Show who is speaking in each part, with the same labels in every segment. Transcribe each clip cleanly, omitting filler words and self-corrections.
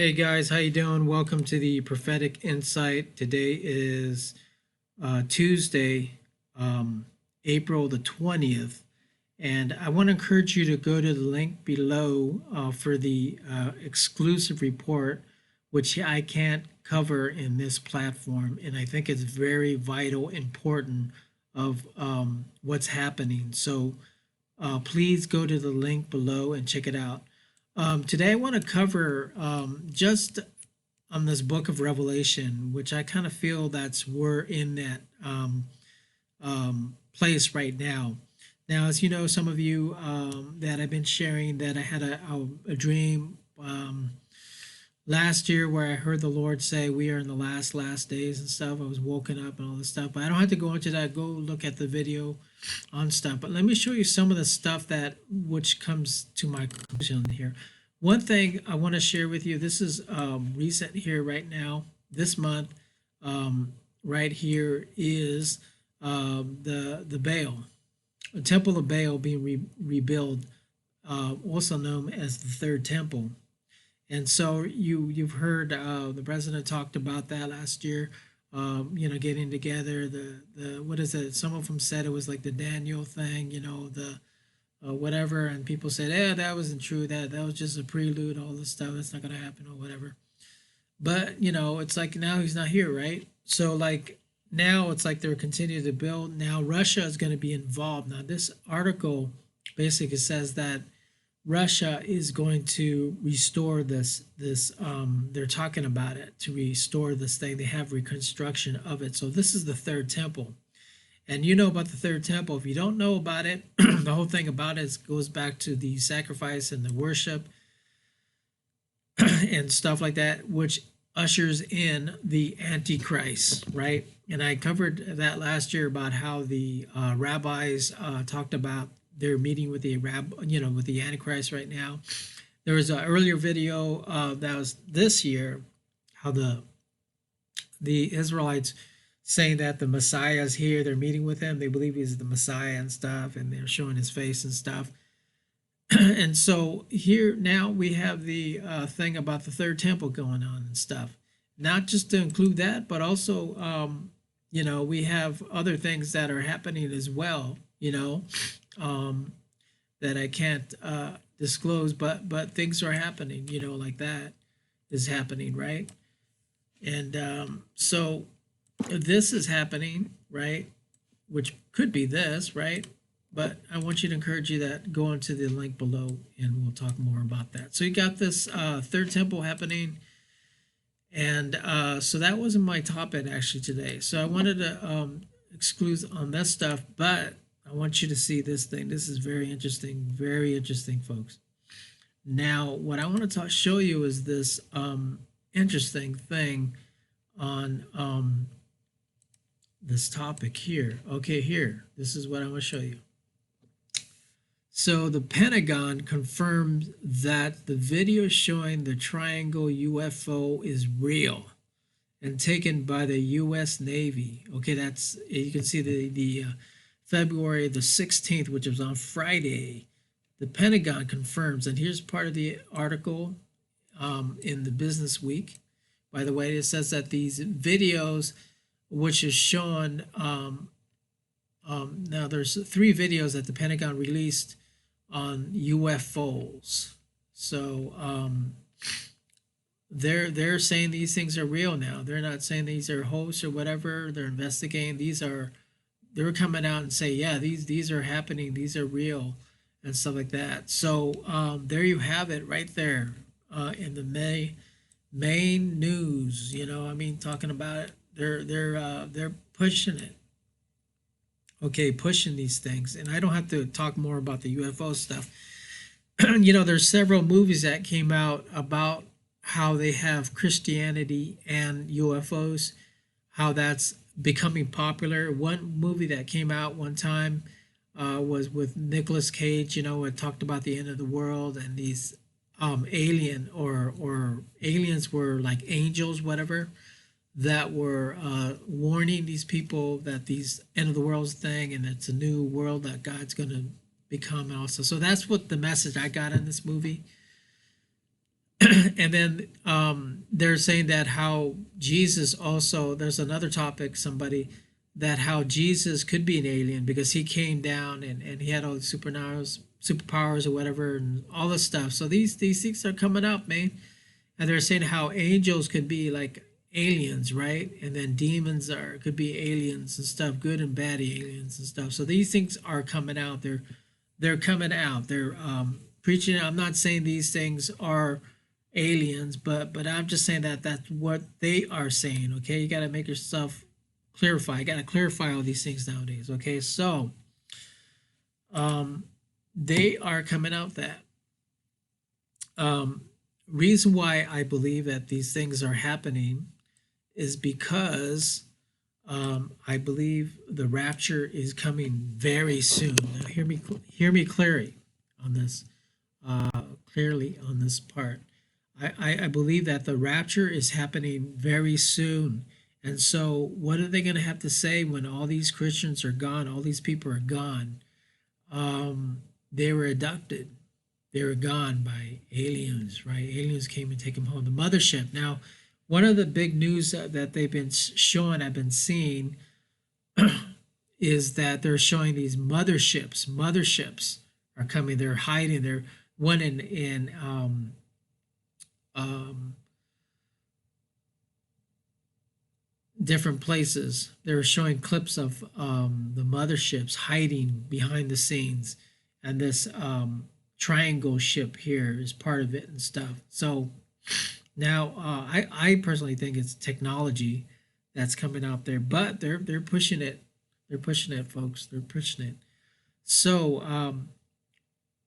Speaker 1: Hey guys, how you doing? Welcome to the Prophetic Insight. Today is Tuesday, April the 20th, and I want to encourage you to go to the link below for the exclusive report, which I can't cover in this platform, and I think it's very vital, important of what's happening. So please go to the link below and check it out. Today, I want to cover just on this book of Revelation, which I kind of feel that's we're in that place right now. Now, as you know, some of you that I've been sharing that I had a dream last year where I heard the Lord say we are in the last days and stuff. I was woken up and all this stuff, but I don't have to go into that. Go look at the video on stuff. But let me show you some of the stuff that which comes to my conclusion here. One thing I want to share with you. This is recent here right now. This month, right here is the Baal, the temple of Baal being rebuilt, also known as the third temple. And so you've heard the president talked about that last year. Getting together the what is it? Some of them said it was like the Daniel thing, the whatever, and people said, "Yeah, that wasn't true. That was just a prelude. All this stuff. It's not going to happen or whatever." But it's like now he's not here, right? So like now it's like they're continuing to build. Now Russia is going to be involved. Now this article basically says that Russia is going to restore this. They're talking about it to restore this thing. They have reconstruction of it. So this is the third temple, and you know about the third temple. If you don't know about it, the whole thing about it goes back to the sacrifice and the worship and stuff like that, which ushers in the Antichrist, right? And I covered that last year about how the rabbis talked about they're meeting with the with the Antichrist right now. There was an earlier video that was this year, how the Israelites saying that the Messiah is here. They're meeting with him. They believe he's the Messiah and stuff, and they're showing his face and stuff. And so here now we have the thing about the third temple going on and stuff. Not just to include that, but also we have other things that are happening as well. That I can't disclose, but things are happening, like that is happening, right? And so this is happening, right? Which could be this, right? But I want you to encourage you that go into the link below and we'll talk more about that. So you got this third temple happening. And so that wasn't my topic actually today. So I wanted to exclude on that stuff, but I want you to see this thing. This is very interesting, folks. Now, what I want to show you is this interesting thing on this topic here. Okay, here. This is what I want to show you. So the Pentagon confirmed that the video showing the triangle UFO is real and taken by the U.S. Navy. Okay, that's, you can see the February the 16th, which was on Friday, the Pentagon confirms, and here's part of the article in the Business Week. By the way, it says that these videos, which is shown, now there's 3 videos that the Pentagon released on UFOs. So they're saying these things are real now. They're not saying these are hoax or whatever. They're investigating. They're coming out and say, yeah, these are happening, these are real, and stuff like that. So there you have it, right there in the main news. Talking about it. They're pushing it. Okay, pushing these things, and I don't have to talk more about the UFO stuff. There's several movies that came out about how they have Christianity and UFOs, how that's becoming popular. One movie that came out one time was with Nicolas Cage. It talked about the end of the world, and these alien or aliens were like angels, whatever, that were warning these people that these end of the world thing, and it's a new world that God's going to become also. So that's what the message I got in this movie. And then they're saying that how Jesus also, there's another topic, somebody, that how Jesus could be an alien because he came down and he had all the superpowers or whatever and all this stuff. So these things are coming up, man. And they're saying how angels could be like aliens, right? And then demons could be aliens and stuff, good and bad aliens and stuff. So these things are coming out. They're coming out. They're preaching. I'm not saying these things are aliens, but I'm just saying that that's what they are saying. Okay, you got to make yourself clarify. You got to clarify all these things nowadays. Okay, so they are coming out that. Reason why I believe that these things are happening is because I believe the rapture is coming very soon. Now, hear me clearly on this. Clearly on this part. I believe that the rapture is happening very soon. And so, what are they going to have to say when all these Christians are gone? All these people are gone. They were abducted. They were gone by aliens, right? Aliens came and take them home. The mothership. Now, one of the big news that they've been showing, I've been seeing, is that they're showing these motherships. Motherships are coming. They're hiding. They're one in different places. They're showing clips of the motherships hiding behind the scenes, and this triangle ship here is part of it and stuff. So now I personally think it's technology that's coming out there, but they're pushing it. They're pushing it, folks. They're pushing it. So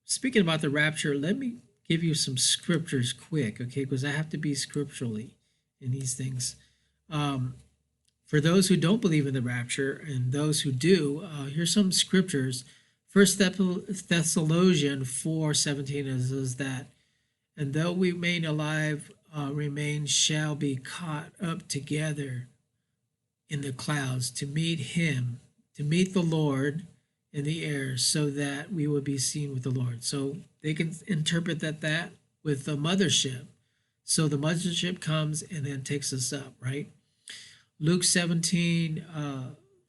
Speaker 1: speaking about the rapture, let me give you some scriptures quick, okay? Because I have to be scripturally in these things. For those who don't believe in the rapture and those who do, here's some scriptures. First Thessalonians 4:17 says that, and though we remain alive, shall be caught up together in the clouds to meet him, to meet the Lord in the air, so that we will be seen with the Lord. So they can interpret that with the mothership. So the mothership comes and then takes us up, right? Luke 17,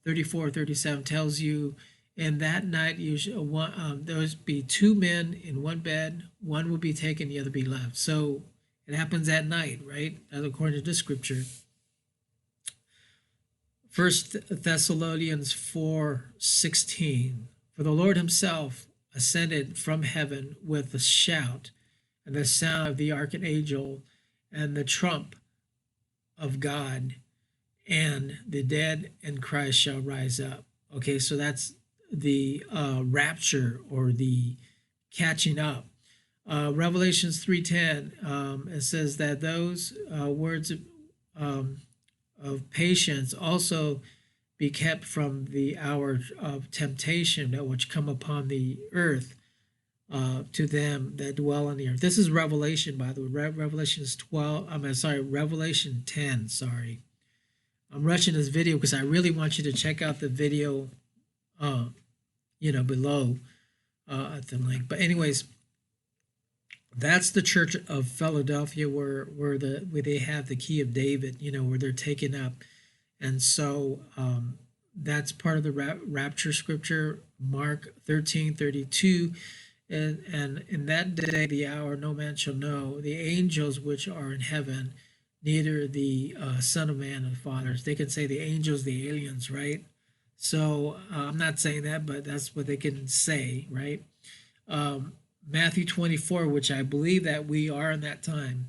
Speaker 1: 34, 37 tells you, in that night there will be two men in one bed, one will be taken, the other be left. So it happens at night, right? According to the scripture. First Thessalonians 4:16, for the Lord himself ascended from heaven with a shout and the sound of the archangel and the trump of God, and the dead in Christ shall rise up. Okay, so that's the rapture or the catching up. Revelations 3:10, it says that those words of patience also be kept from the hour of temptation that which come upon the earth to them that dwell on the earth. This is Revelation, by the way. Revelation 10, sorry. I'm rushing this video because I really want you to check out the video, below at the link. But anyways, that's the Church of Philadelphia where they have the key of David, where they're taken up. And so that's part of the rapture scripture, Mark 13:32. And in that day, the hour, no man shall know, the angels which are in heaven, neither the Son of Man and the Fathers. They can say the angels, the aliens, right? So I'm not saying that, but that's what they can say, right? Matthew 24, which I believe that we are in that time,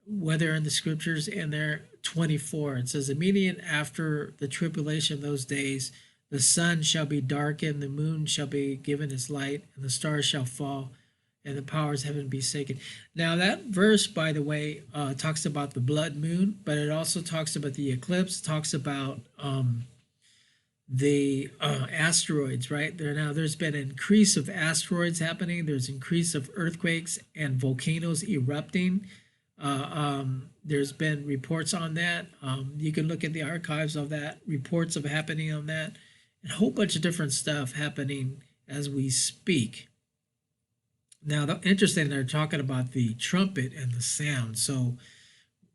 Speaker 1: whether in the scriptures, and they're 24. It says, immediate after the tribulation of those days, the sun shall be darkened, the moon shall be given its light, and the stars shall fall, and the powers of heaven be shaken. Now that verse, by the way, talks about the blood moon, but it also talks about the eclipse, talks about the asteroids, right? There's been an increase of asteroids happening. There's increase of earthquakes and volcanoes erupting. There's been reports on that. You can look at the archives of that, reports of happening on that, and a whole bunch of different stuff happening as we speak. Now, interesting, they're talking about the trumpet and the sound. So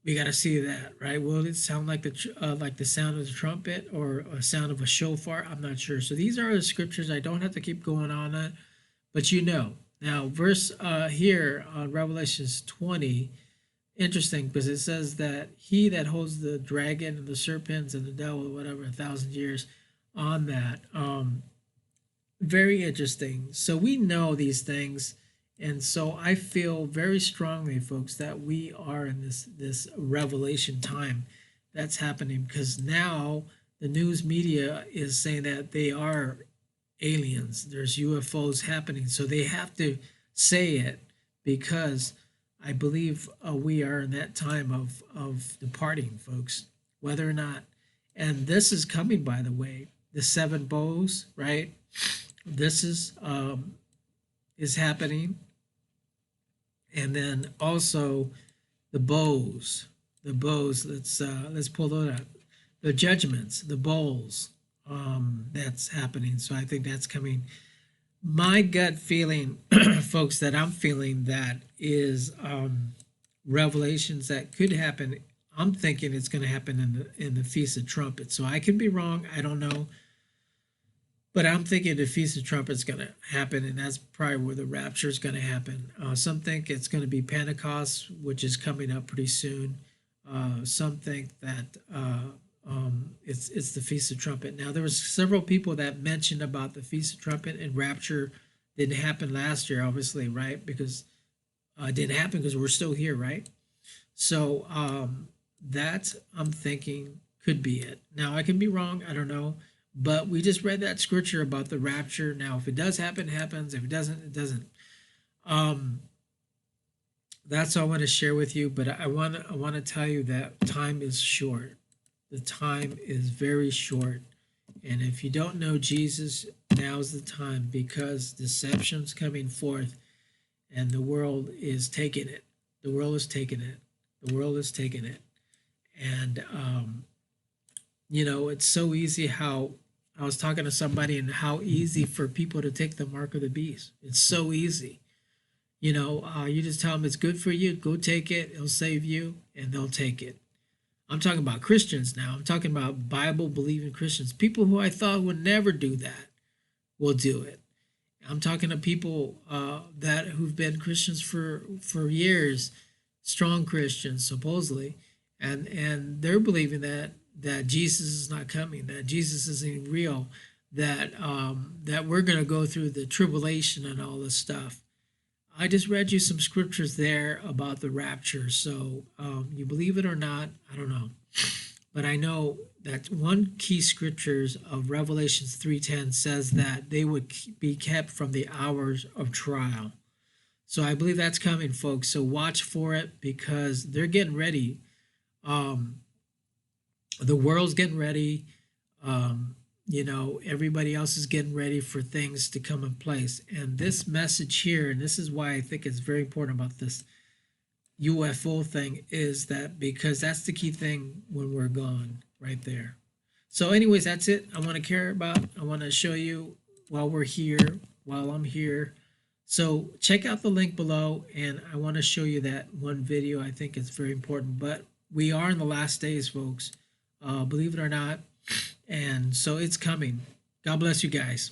Speaker 1: we got to see that, right? Will it sound like the sound of the trumpet or a sound of a shofar? I'm not sure. So these are the scriptures. I don't have to keep going on it, but you know. Now, verse here on Revelations 20, interesting because it says that he that holds the dragon and the serpents and the devil, whatever, 1,000 years on that. Very interesting. So we know these things, and so I feel very strongly, folks, that we are in this revelation time that's happening because now the news media is saying that they are aliens. There's UFOs happening, so they have to say it because I believe we are in that time of departing, folks. Whether or not, and this is coming, by the way, the seven bows, right? This is happening, and then also the bows, the bows. Let's pull that up. The judgments, the bowls. That's happening. So I think that's coming. My gut feeling, folks, that I'm feeling that is revelations that could happen. I'm thinking it's going to happen in the Feast of Trumpets. So I could be wrong. I don't know. But I'm thinking the Feast of Trumpets is going to happen, and that's probably where the rapture is going to happen. Some think it's going to be Pentecost, which is coming up pretty soon. Some think that it's the Feast of Trumpet. Now, there was several people that mentioned about the Feast of Trumpet and rapture. Didn't happen last year, obviously, right? Because it didn't happen because we're still here, right? So that I'm thinking could be it. Now, I can be wrong. I don't know. But we just read that scripture about the rapture. Now, if it does happen, it happens. If it doesn't, it doesn't. That's all I want to share with you. But I want to tell you that time is short. The time is very short. And if you don't know Jesus, now's the time because deception's coming forth and the world is taking it. The world is taking it. The world is taking it. And, it's so easy how I was talking to somebody and how easy for people to take the mark of the beast. It's so easy. You just tell them it's good for you, go take it, it'll save you, and they'll take it. I'm talking about Christians now. I'm talking about Bible believing Christians. People who I thought would never do that will do it. I'm talking to people that who've been Christians for years, strong Christians supposedly, and they're believing that Jesus is not coming, that Jesus isn't real, that that we're going to go through the tribulation and all this stuff. I just read you some scriptures there about the rapture. So you believe it or not, I don't know. But I know that one key scriptures of Revelations 3:10 says that they would be kept from the hours of trial. So I believe that's coming, folks. So watch for it because they're getting ready. The world's getting ready. Everybody else is getting ready for things to come in place. And this message here, and this is why I think it's very important about this UFO thing, is that because that's the key thing when we're gone right there. So anyways, that's it I want to care about. I want to show you while we're here, while I'm here. So check out the link below, and I want to show you that one video. I think it's very important. But we are in the last days, folks. Believe it or not. And so it's coming. God bless you guys.